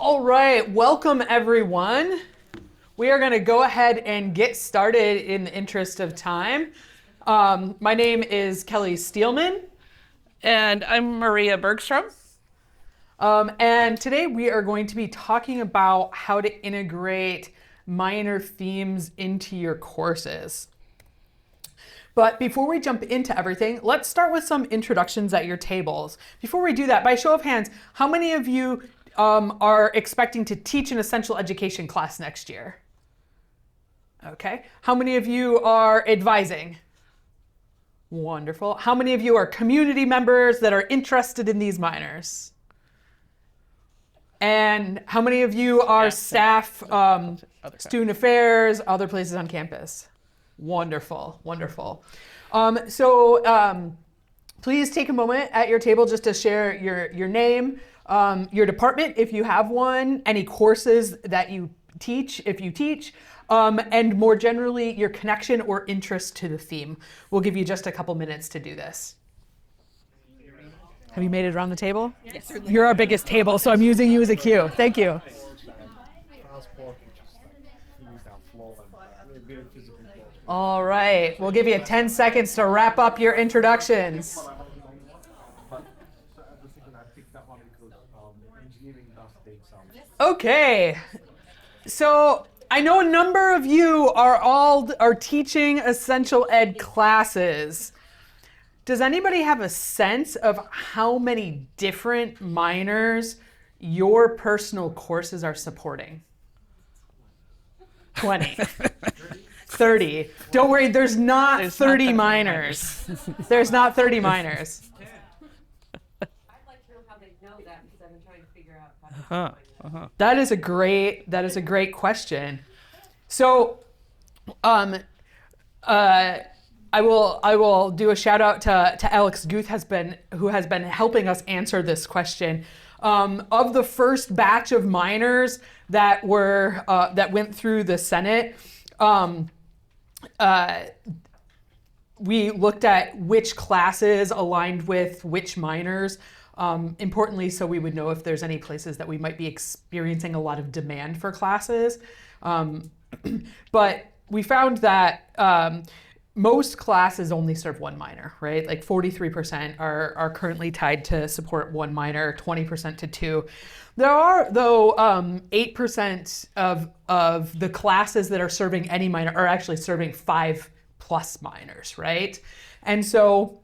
All right, welcome everyone. We are going to go ahead and get started in the interest of time. My name is Kelly Steelman. And I'm Maria Bergstrom. And today we are going to be talking about how to integrate minor themes into your courses. But before we jump into everything, let's start with some introductions at your tables. Before we do that, by show of hands, how many of you are expecting to teach an essential education class next year? Okay. How many of you are advising? Wonderful. How many of you are community members that are interested in these minors? And how many of you are staff, student affairs, other places on campus? Wonderful, wonderful. Please take a moment at your table just to share your name, your department if you have one, any courses that you teach if you teach, and more generally your connection or interest to the theme. We'll give you just a couple minutes to do this. Have you made it around the table? Yes. You're our biggest table, so I'm using you as a cue. Thank you. All right, we'll give you 10 seconds to wrap up your introductions. Okay, so I know a number of you are teaching essential ed classes. Does anybody have a sense of how many different minors your personal courses are supporting? 20. 30. Don't worry, there's not 30 minors. There's not 30 minors. I'd like to know how they know that because I've been trying to figure out how to That is a great question. So, I will do a shout out to Alex Guth who has been helping us answer this question. Of the first batch of minors that went through the Senate, we looked at which classes aligned with which minors. Importantly, so we would know if there's any places that we might be experiencing a lot of demand for classes. But we found that most classes only serve one minor, right? Like 43% are currently tied to support one minor, 20% to two. There are, though, 8% of the classes that are serving any minor are actually serving 5+ minors, right? And so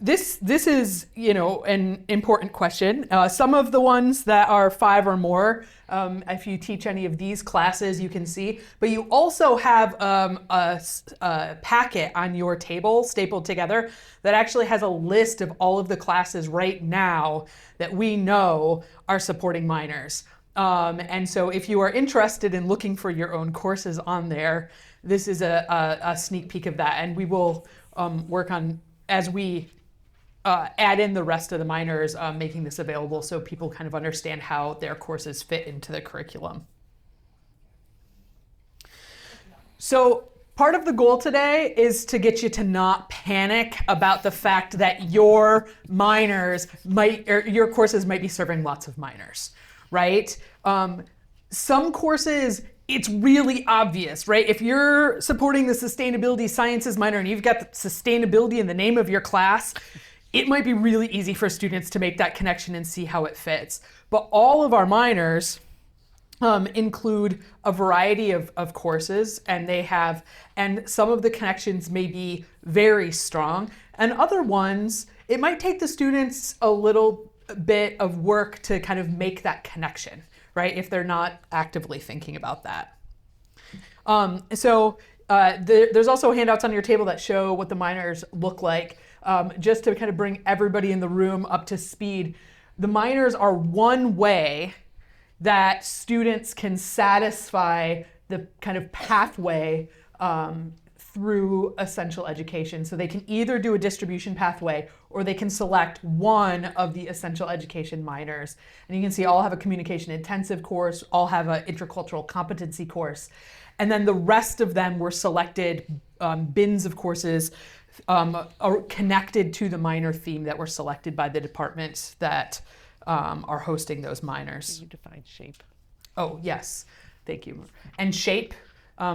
this is, an important question. Some of the ones that are 5 or more, if you teach any of these classes, you can see. But you also have a packet on your table stapled together that actually has a list of all of the classes right now that we know are supporting minors. And so if you are interested in looking for your own courses on there, this is a sneak peek of that. And we will work on, as we add in the rest of the minors, making this available so people kind of understand how their courses fit into the curriculum. So part of the goal today is to get you to not panic about the fact that your courses might be serving lots of minors, right? Some courses, it's really obvious, right? If you're supporting the sustainability sciences minor and you've got sustainability in the name of your class, it might be really easy for students to make that connection and see how it fits. But all of our minors include a variety of courses, and some of the connections may be very strong, and other ones, it might take the students a little bit of work to kind of make that connection, right? If they're not actively thinking about that. There's also handouts on your table that show what the minors look like, just to kind of bring everybody in the room up to speed. The minors are one way that students can satisfy the kind of pathway through essential education. So they can either do a distribution pathway or they can select one of the essential education minors. And you can see all have a communication intensive course, all have an intercultural competency course. And then the rest of them were selected bins of courses are connected to the minor theme that were selected by the departments that are hosting those minors. You define shape. Oh, yes. Thank you. And SHAPE,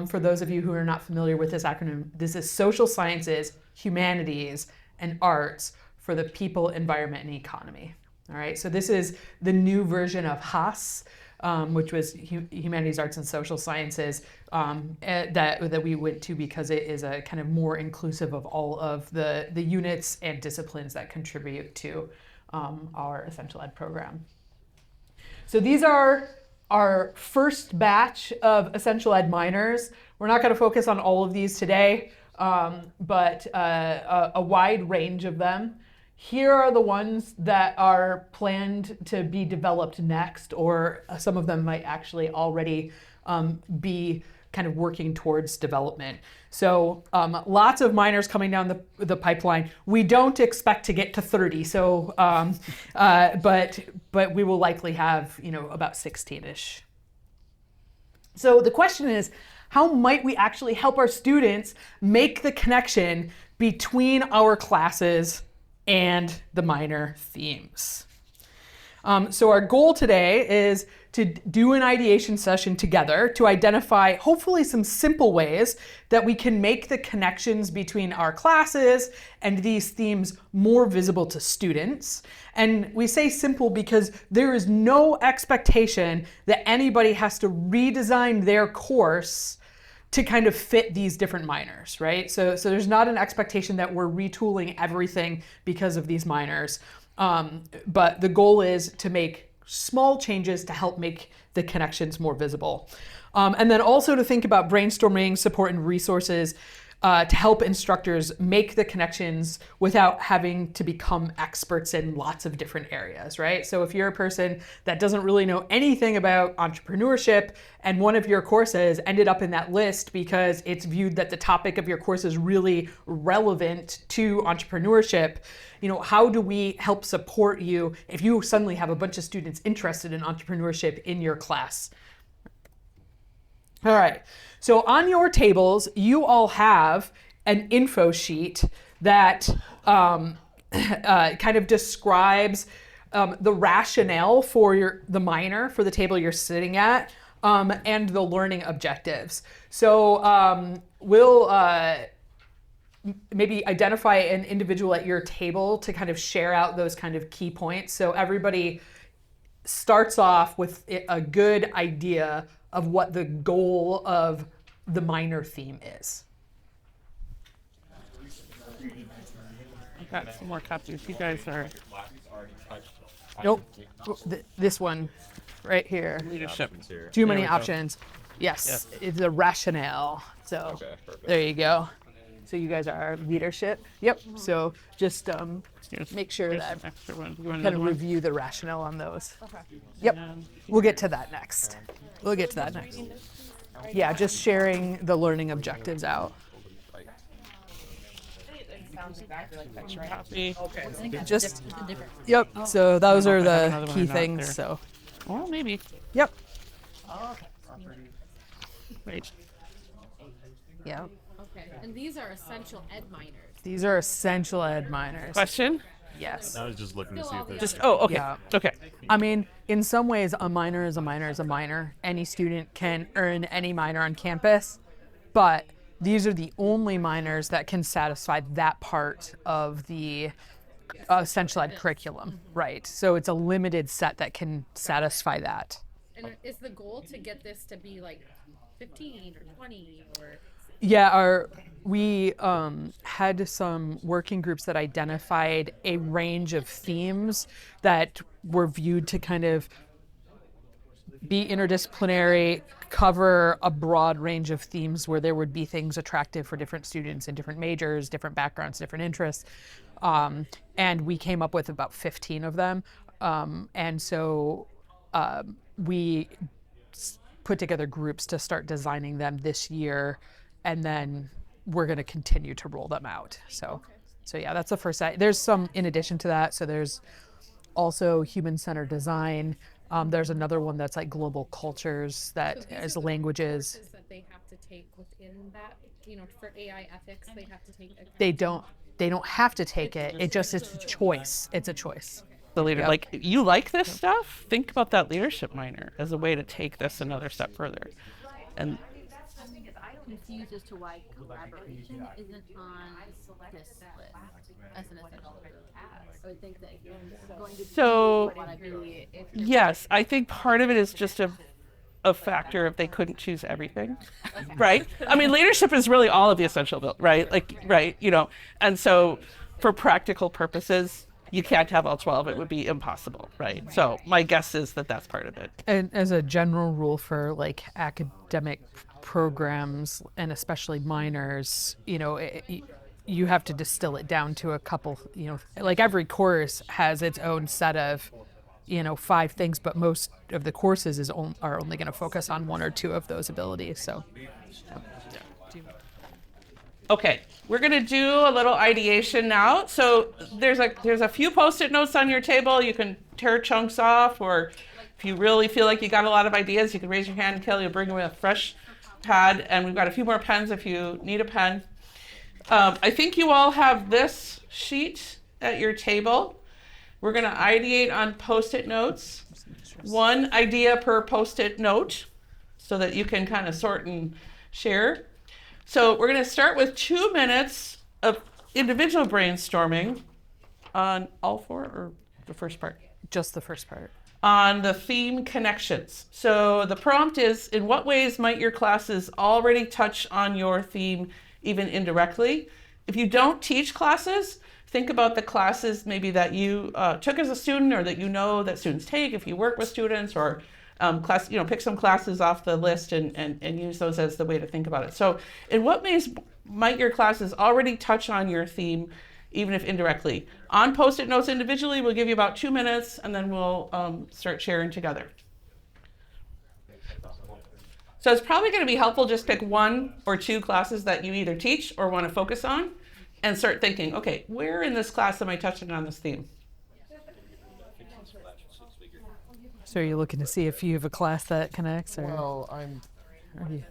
for those of you who are not familiar with this acronym, this is social sciences, humanities, and arts for the people, environment, and economy. All right, so this is the new version of HAS, which was humanities, arts, and social sciences, that we went to because it is a kind of more inclusive of all of the units and disciplines that contribute to our Essential Ed program. So these are our first batch of Essential Ed minors. We're not going to focus on all of these today, but a wide range of them. Here are the ones that are planned to be developed next, or some of them might actually already be kind of working towards development. So lots of minors coming down the pipeline. We don't expect to get to 30, so but we will likely have about 16-ish. So the question is, how might we actually help our students make the connection between our classes and the minor themes? So our goal today is to do an ideation session together to identify hopefully some simple ways that we can make the connections between our classes and these themes more visible to students. And we say simple because there is no expectation that anybody has to redesign their course to kind of fit these different minors, right? So there's not an expectation that we're retooling everything because of these minors. But the goal is to make small changes to help make the connections more visible. And then also to think about brainstorming, support, and resources to help instructors make the connections without having to become experts in lots of different areas, right? So if you're a person that doesn't really know anything about entrepreneurship and one of your courses ended up in that list because it's viewed that the topic of your course is really relevant to entrepreneurship, how do we help support you if you suddenly have a bunch of students interested in entrepreneurship in your class? All right, so on your tables, you all have an info sheet that kind of describes the rationale for the minor, for the table you're sitting at, and the learning objectives. So we'll maybe identify an individual at your table to kind of share out those kind of key points. So everybody starts off with a good idea of what the goal of the minor theme is. I've got some more copies. You guys are Nope. This one right here. leadership. Too many options. Yes, it's a rationale. So there you go. So you guys are leadership. Yep. So just make sure Here's that an extra one. You want kind another of one? review the rationale on those. Yep. We'll get to that next. Yeah, just sharing the learning objectives out. Extra copy. Just yep. So those are I have the another one key or not things. there. So Well, maybe. yep. Wait. Yeah. Okay, and these are essential ed minors. These are essential ed minors. Question? Yes. I was just looking to see if there's Just okay. Yeah. Okay. I mean, in some ways, a minor is a minor is a minor. Any student can earn any minor on campus, but these are the only minors that can satisfy that part of the essential ed curriculum, right? So it's a limited set that can satisfy that. And is the goal to get this to be like 15 or 20 or? Yeah, we had some working groups that identified a range of themes that were viewed to kind of be interdisciplinary, cover a broad range of themes where there would be things attractive for different students in different majors, different backgrounds, different interests. And we came up with about 15 of them. And so we put together groups to start designing them this year, and then we're going to continue to roll them out. So yeah, that's the first side. There's some in addition to that. So there's also human-centered design. There's another one that's like global cultures that is languages. Courses that they have to take within that, for AI ethics, they have to take. They don't have to take it. It just it's a choice. It's a choice. the leader. Yep. Like, you like this stuff? Think about that leadership minor as a way to take this another step further. And Confused as to why collaboration isn't on this list as an essential. I would think that going to so, want to be if yes, I think part of it is just a factor if they couldn't choose everything, right? I mean, leadership is really all of the essential build, right? Like, right, you know, and so for practical purposes, you can't have all 12. It would be impossible, right? So my guess is that that's part of it. And as a general rule for like academic programs and especially minors, you know, you have to distill it down to a couple, you know, like every course has its own set of, you know, 5 things, but most of the courses are only going to focus on 1 or 2 of those abilities. So, Okay, we're gonna do a little ideation now. So there's a few Post-it notes on your table. You can tear chunks off, or if you really feel like you got a lot of ideas, you can raise your hand. Kelly will bring you a fresh pad, and we've got a few more pens if you need a pen. I think you all have this sheet at your table. We're gonna ideate on Post-it notes. 1 idea per Post-it note, so that you can kind of sort and share. So we're going to start with 2 minutes of individual brainstorming on all 4 or the first part? just the first part. On the theme connections. So the prompt is, in what ways might your classes already touch on your theme, even indirectly? If you don't teach classes, think about the classes maybe that you took as a student, or that you know that students take if you work with students, or pick some classes off the list and use those as the way to think about it. So in what ways might your classes already touch on your theme, even if indirectly? On Post-it notes individually, we'll give you about 2 minutes, and then we'll start sharing together. So it's probably going to be helpful just pick 1 or 2 classes that you either teach or want to focus on, and start thinking, okay, where in this class am I touching on this theme? So are you looking to see if you have a class that connects, or? Well, Are you-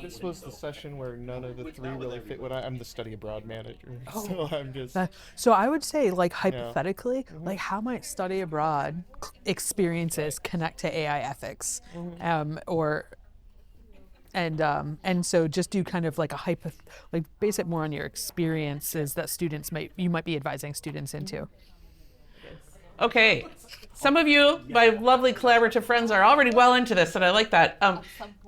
this was the session where none of the 3 really fit. I'm the study abroad manager, so I'm just. So I would say, like, hypothetically, like, how might study abroad experiences connect to AI ethics, and so just do kind of like like base it more on your experiences that you might be advising students into. Okay, some of you, my lovely collaborative friends, are already well into this, and I like that.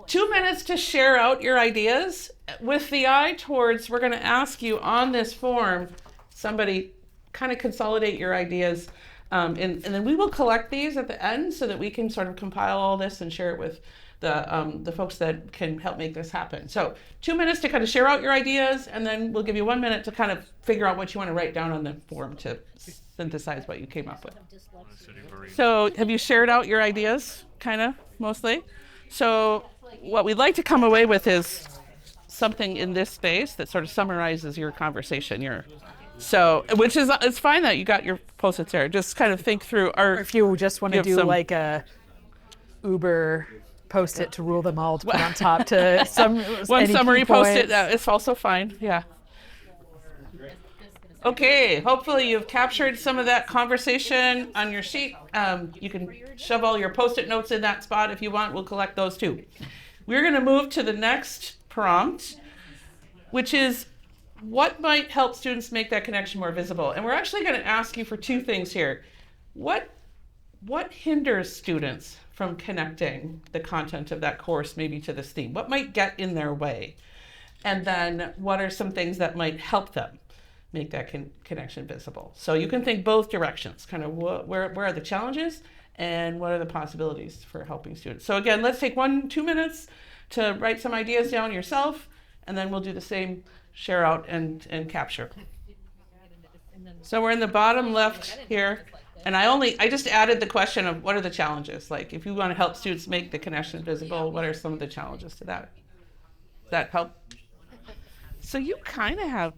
2 minutes to share out your ideas with the eye towards, we're going to ask you on this form, somebody kind of consolidate your ideas, and then we will collect these at the end so that we can sort of compile all this and share it with the folks that can help make this happen. So 2 minutes to kind of share out your ideas, and then we'll give you 1 minute to kind of figure out what you want to write down on the form to synthesize what you came up with. So have you shared out your ideas, kind of, mostly? So what we'd like to come away with is something in this space that sort of summarizes your conversation. Which is, it's fine that you got your Post-its there. Just kind of think through. Or if you just want to do like a Uber Post-it to rule them all to put on top to one summary Post-it, points. it's also fine. Yeah. Okay, hopefully you've captured some of that conversation on your sheet. You can shove all your Post-it notes in that spot if you want. We'll collect those too. We're going to move to the next prompt, which is, what might help students make that connection more visible? And we're actually going to ask you for 2 things here. What hinders students from connecting the content of that course maybe to this theme? What might get in their way? And then what are some things that might help them make that connection visible? So you can think both directions, kind of where are the challenges and what are the possibilities for helping students. So again, let's take 2 minutes to write some ideas down yourself, and then we'll do the same share out and capture. So we're in the bottom left here, and I just added the question of what are the challenges? Like, if you want to help students make the connection visible, what are some of the challenges to that? Does that help? So do you kind of have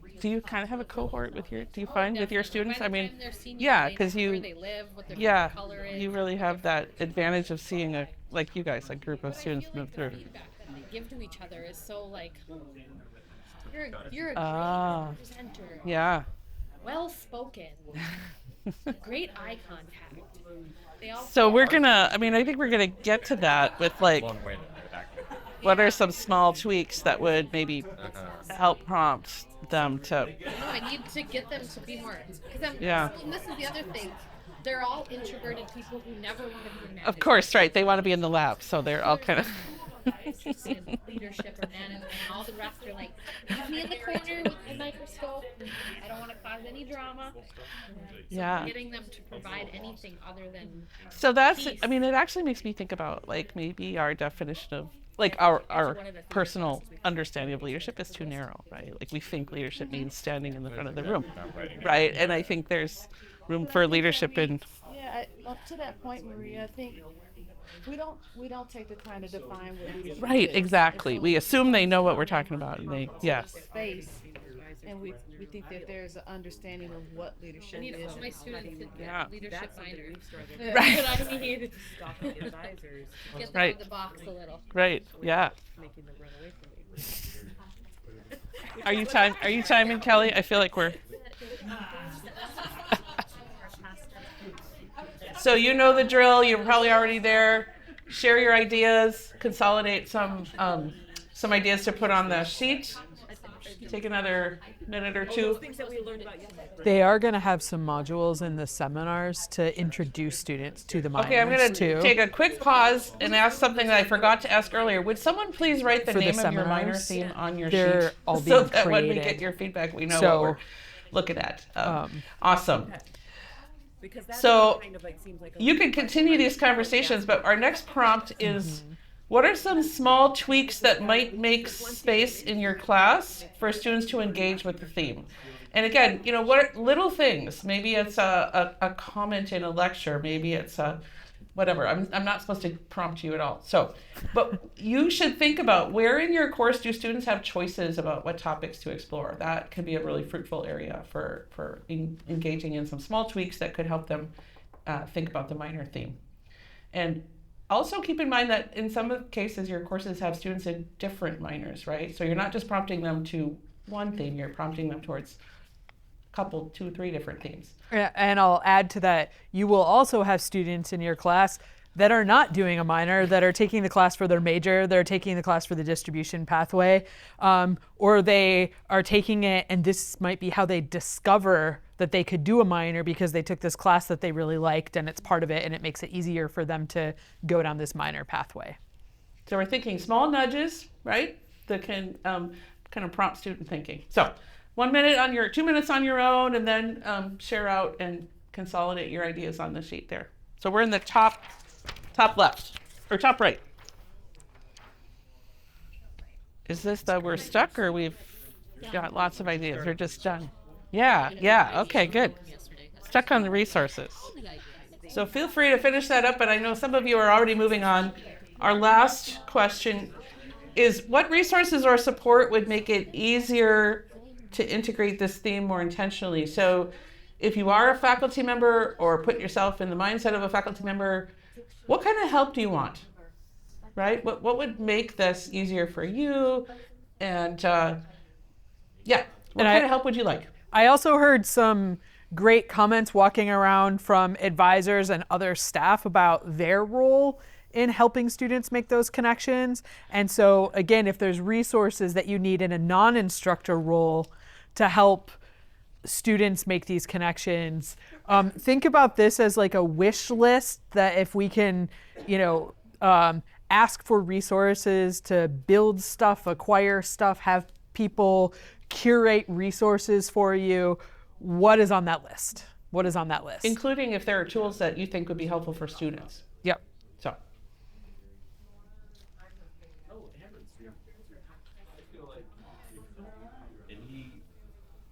a cohort with your students? I mean, yeah, because where they live, what their color is. you really have that advantage of seeing a group of students move through. The feedback that they give to each other is so like, you're a great presenter. Yeah. Well spoken. Great eye contact. They all So we're gonna, I mean, I think we're gonna get to that with like, what are some small tweaks that would maybe help prompt them to, No, I need to get them to be more. Because Yeah. and this is the other thing. They're all introverted people who never want to be managed. of course, right? They want to be in the lab, so they're all kind of. Interested in leadership or management, and all the rest are like, leave me in the corner with the microscope. I don't want to cause any drama. Yeah. Getting them to provide anything other than So that's, peace. I mean, it actually makes me think about like maybe our definition of like our personal understanding of leadership is too narrow, right? Like we think leadership means standing in the front of the room, right? And I think there's room for leadership in. Yeah, up to that point, Maria, I think we don't take the time to define what leadership Right, is. exactly. We assume they know what we're talking about, and they, yes. Space, and we think that there's an understanding of what I leadership need is. all my students to get Yeah. leadership minor. Right. But I need advisors get them Right. out of the box a little. Right, yeah. making them run away from me. Are you timing, Kelly? I feel like we're. So you know the drill. You're probably already there. Share your ideas. Consolidate some ideas to put on the sheet. Take another minute or two. Things that we learned about yesterday. They are going to have some modules in the seminars to introduce students to the minors Okay, I'm going too. to take a quick pause and ask something that I forgot to ask earlier. Would someone please write the For the name of your minor seminars? theme on your They're sheet all so being that when we created. get your feedback, we know So, what we're looking at. Awesome. Because that So kind of like seems like a you can continue these conversations, but our next prompt is, what are some small tweaks that might make space in your class for students to engage with the theme? And again, you know, what are little things? Maybe it's a comment in a lecture. Maybe it's a whatever. I'm not supposed to prompt you at all. So, but you should think about where in your course do students have choices about what topics to explore. That could be a really fruitful area for engaging in some small tweaks that could help them think about the minor theme. And also keep in mind that in some of cases your courses have students in different minors, right? So you're not just prompting them to one theme, you're prompting them towards a couple, 2, 3 different themes. And I'll add to that, you will also have students in your class that are not doing a minor, that are taking the class for their major, they're taking the class for the distribution pathway, or they are taking it and this might be how they discover that they could do a minor because they took this class that they really liked and it's part of it and it makes it easier for them to go down this minor pathway. So we're thinking small nudges, right? That can kind of prompt student thinking. So 2 minutes on your own, and then share out and consolidate your ideas on the sheet there. So we're in the top left, or top right. Is this that we're stuck, or we've got lots of ideas? We're just done. Yeah, okay, good. Stuck on the resources. So feel free to finish that up, but I know some of you are already moving on. Our last question is, what resources or support would make it easier to integrate this theme more intentionally? So if you are a faculty member or put yourself in the mindset of a faculty member, what kind of help do you want, right? What would make this easier for you? And what kind of help would you like? I also heard some great comments walking around from advisors and other staff about their role in helping students make those connections. And so again, if there's resources that you need in a non-instructor role to help students make these connections, think about this as like a wish list, that if we can, ask for resources to build stuff, acquire stuff, have people curate resources for you, what is on that list? What is on that list? Including if there are tools that you think would be helpful for students. Yep. So.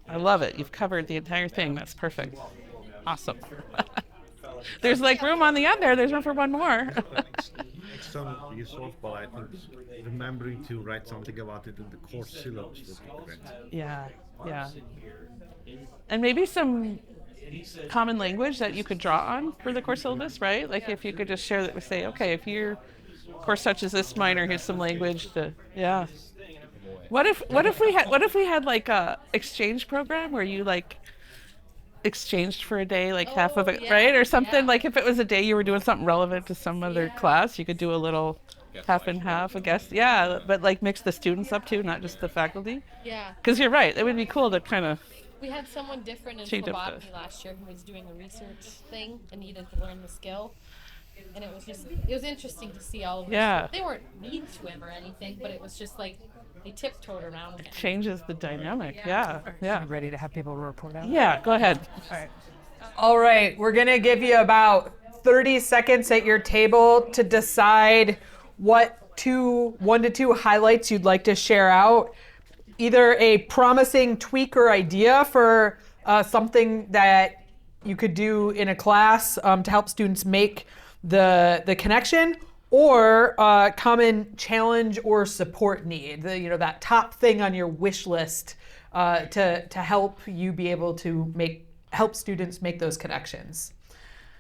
I love it. You've covered the entire thing. That's perfect. Awesome. There's like room on the end there. There's room for one more. External resource, but I think remembering to write something about it in the course syllabus would be great. Yeah. And maybe some common language that you could draw on for the course syllabus, right? Like if you could just share that with, say, okay, if your course touches this minor, here's some language to, yeah. What if we had like a exchange program where you like exchanged for a day, like half of it, yeah, right? Or something, yeah. like if it was a day you were doing something relevant to some other class, you could do a little half and half, I guess. Yeah, but like mix the students up too, not just the faculty. Yeah. Because you're right, it would be cool to kind of We had someone different in change up phlebotomy last year who was doing a research thing and needed to learn the skill. And it was interesting to see all of Yeah. They weren't mean to him or anything, but it was just like they tiptoed around him. changes the dynamic. Yeah, yeah. Ready to have people report out? Yeah, go ahead. All right. All right, we're gonna give you about 30 seconds at your table to decide what 1 to 2 highlights you'd like to share out. Either a promising tweak or idea for something that you could do in a class to help students make the connection, or a common challenge or support need, that top thing on your wish list to help you be able to help students make those connections.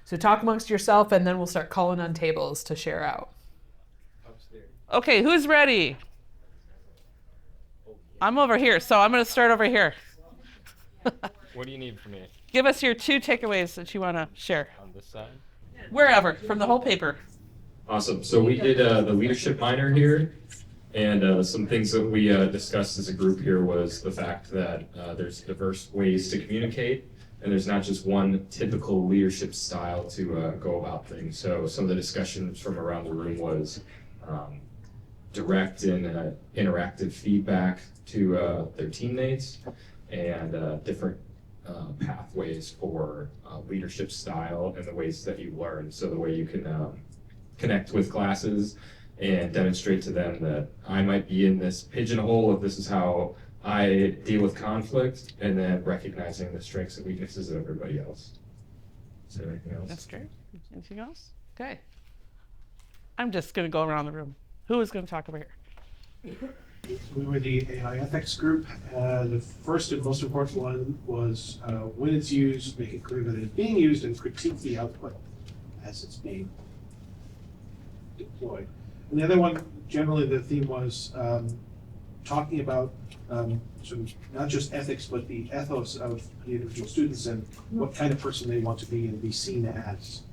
So talk amongst yourself, and then we'll start calling on tables to share out. Okay, who's ready? I'm over here, so I'm going to start over here. What do you need from me? Give us your 2 takeaways that you want to share. On this side? Wherever, from the whole paper. Awesome. So we did the leadership minor here, and some things that we discussed as a group here was the fact that there's diverse ways to communicate, and there's not just one typical leadership style to go about things. So some of the discussions from around the room was direct and interactive feedback to their teammates, and different pathways for leadership style and the ways that you learn. So the way you can connect with classes and demonstrate to them that I might be in this pigeonhole if this is how I deal with conflict, and then recognizing the strengths and weaknesses of everybody else. Is there anything else? That's great. Anything else? Okay. I'm just going to go around the room. Who is going to talk over here? We were the AI ethics group. The first and most important one was when it's used, make it clear that it's being used, and critique the output as it's being deployed. And the other one, generally the theme was talking about sort of not just ethics, but the ethos of the individual students and what kind of person they want to be and be seen as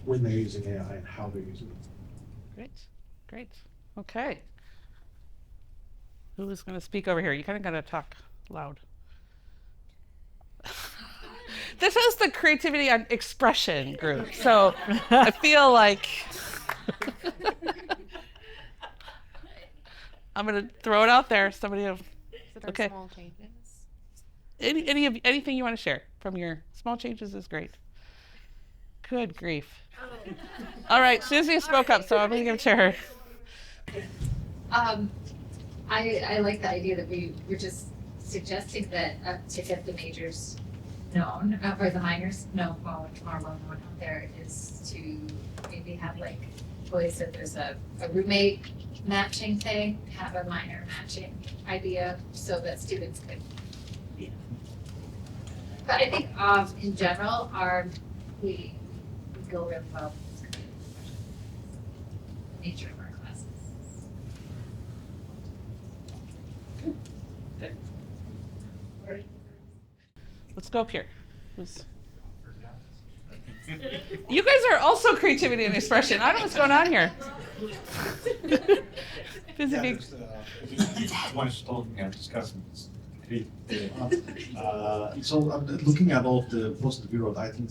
when they're using AI and how they're using it. Great, great. Okay. Who is going to speak over here? You kind of got to talk loud. This is the creativity and expression group, so I feel like I'm going to throw it out there. Somebody have, okay. Small changes. Anything you want to share from your small changes is great. Good grief. All right, Susie spoke up, so I'm going to give it to her. I like the idea that we were just suggesting that to get the majors known, or the minors known, more well known out there, is to maybe have like, Chloe said there's a roommate matching thing, have a minor matching idea so that students could, But I think in general, we go really well with this the nature of our classes. Let's go up here. You guys are also creativity and expression. I don't know what's going on here. Busy being. So looking at all of the posts that we wrote, I think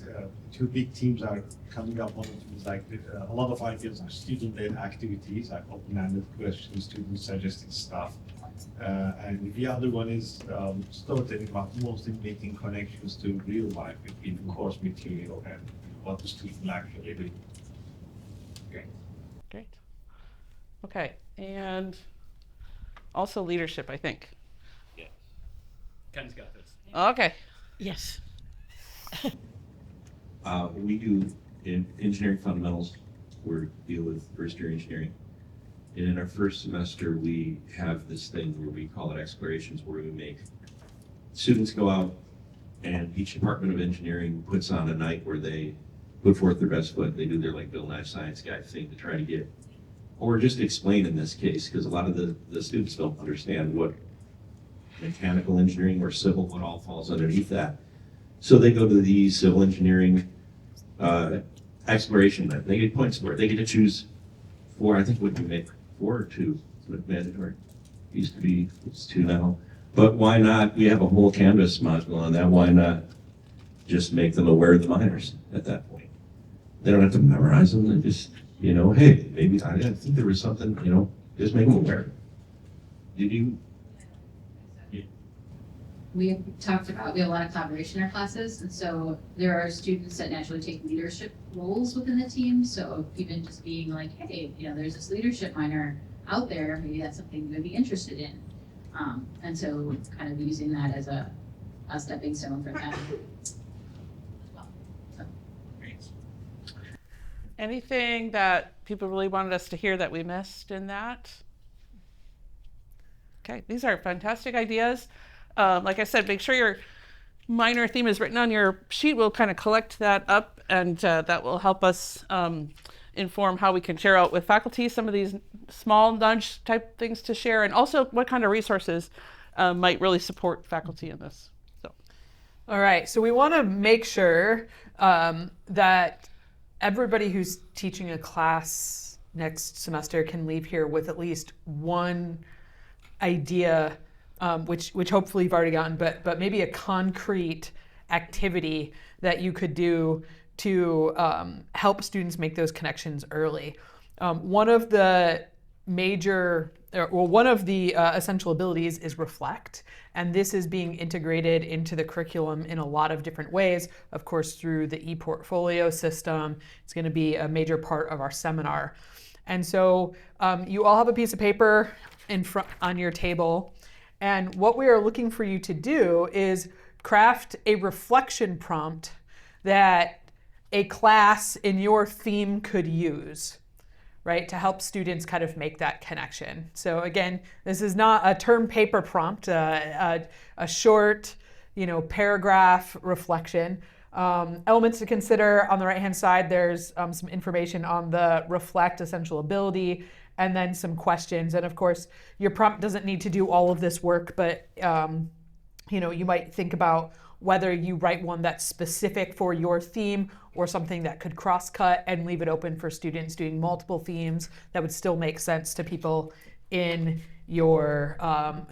2 big themes are coming up. One of them is like a lot of ideas are student-led activities, like open-ended questions, students suggesting stuff. And the other one is storytelling, but mostly making connections to real life between the course material and what the student actually do. Great. Great. Okay, and also leadership, I think. Yeah. Ken's got this. Okay. Yes. We do in engineering fundamentals, we deal with first year engineering. And in our first semester, we have this thing where we call it explorations, where we make students go out and each department of engineering puts on a night where they put forth their best foot. They do their like Bill Nye Science Guy thing to try to get, or just explain in this case, because a lot of the students don't understand what mechanical engineering or civil, what all falls underneath that. So they go to the civil engineering exploration. They get points for it. They get to choose 4. I think what you make 4 or 2. But mandatory. Used to be, it's 2 now. But why not? We have a whole Canvas module on that. Why not just make them aware of the minors at that point? They don't have to memorize them. They just, hey, maybe I think there was something, just make them aware. Did you? We have talked about, we have a lot of collaboration in our classes, and so there are students that naturally take leadership roles within the team. So even just being like, hey, there's this leadership minor out there, maybe that's something you would be interested in. And so kind of using that as a stepping stone for them as well. So. Anything that people really wanted us to hear that we missed in that? Okay, these are fantastic ideas. Like I said, make sure your minor theme is written on your sheet. We'll kind of collect that up, and that will help us inform how we can share out with faculty some of these small nudge type things to share, and also what kind of resources might really support faculty in this. So, all right, so we want to make sure that everybody who's teaching a class next semester can leave here with at least one idea, which hopefully you've already gotten, but maybe a concrete activity that you could do to help students make those connections early. One of the essential abilities is reflect, and this is being integrated into the curriculum in a lot of different ways. Of course, through the ePortfolio system, it's going to be a major part of our seminar. And so you all have a piece of paper in front on your table, and what we are looking for you to do is craft a reflection prompt that a class in your theme could use, right, to help students kind of make that connection. So again, this is not a term paper prompt, a short, paragraph reflection. Elements to consider on the right-hand side, there's some information on the reflect essential ability, and then some questions. And of course, your prompt doesn't need to do all of this work, but you might think about whether you write one that's specific for your theme or something that could cross-cut and leave it open for students doing multiple themes that would still make sense to people in your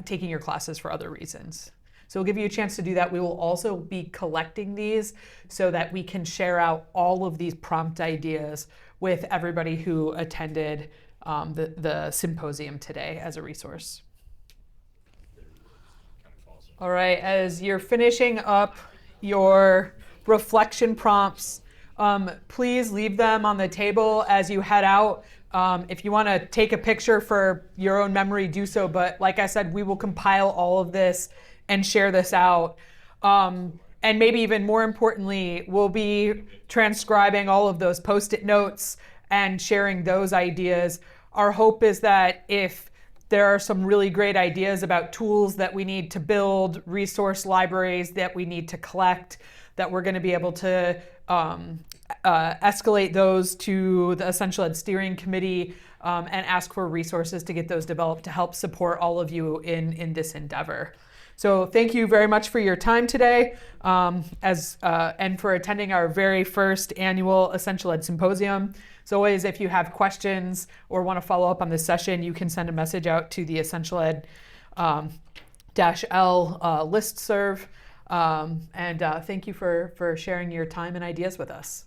taking your classes for other reasons. So we'll give you a chance to do that. We will also be collecting these so that we can share out all of these prompt ideas with everybody who attended the symposium today as a resource. All right, as you're finishing up your reflection prompts, please leave them on the table as you head out. If you want to take a picture for your own memory, do so. But like I said, we will compile all of this and share this out. And maybe even more importantly, we'll be transcribing all of those Post-it notes and sharing those ideas. Our hope is that if there are some really great ideas about tools that we need to build, resource libraries that we need to collect, that we're going to be able to escalate those to the Essential Ed Steering Committee and ask for resources to get those developed to help support all of you in this endeavor. So thank you very much for your time today and for attending our very first annual Essential Ed Symposium. As always, if you have questions or want to follow up on this session, you can send a message out to the Essential Ed -L listserv. And thank you for sharing your time and ideas with us.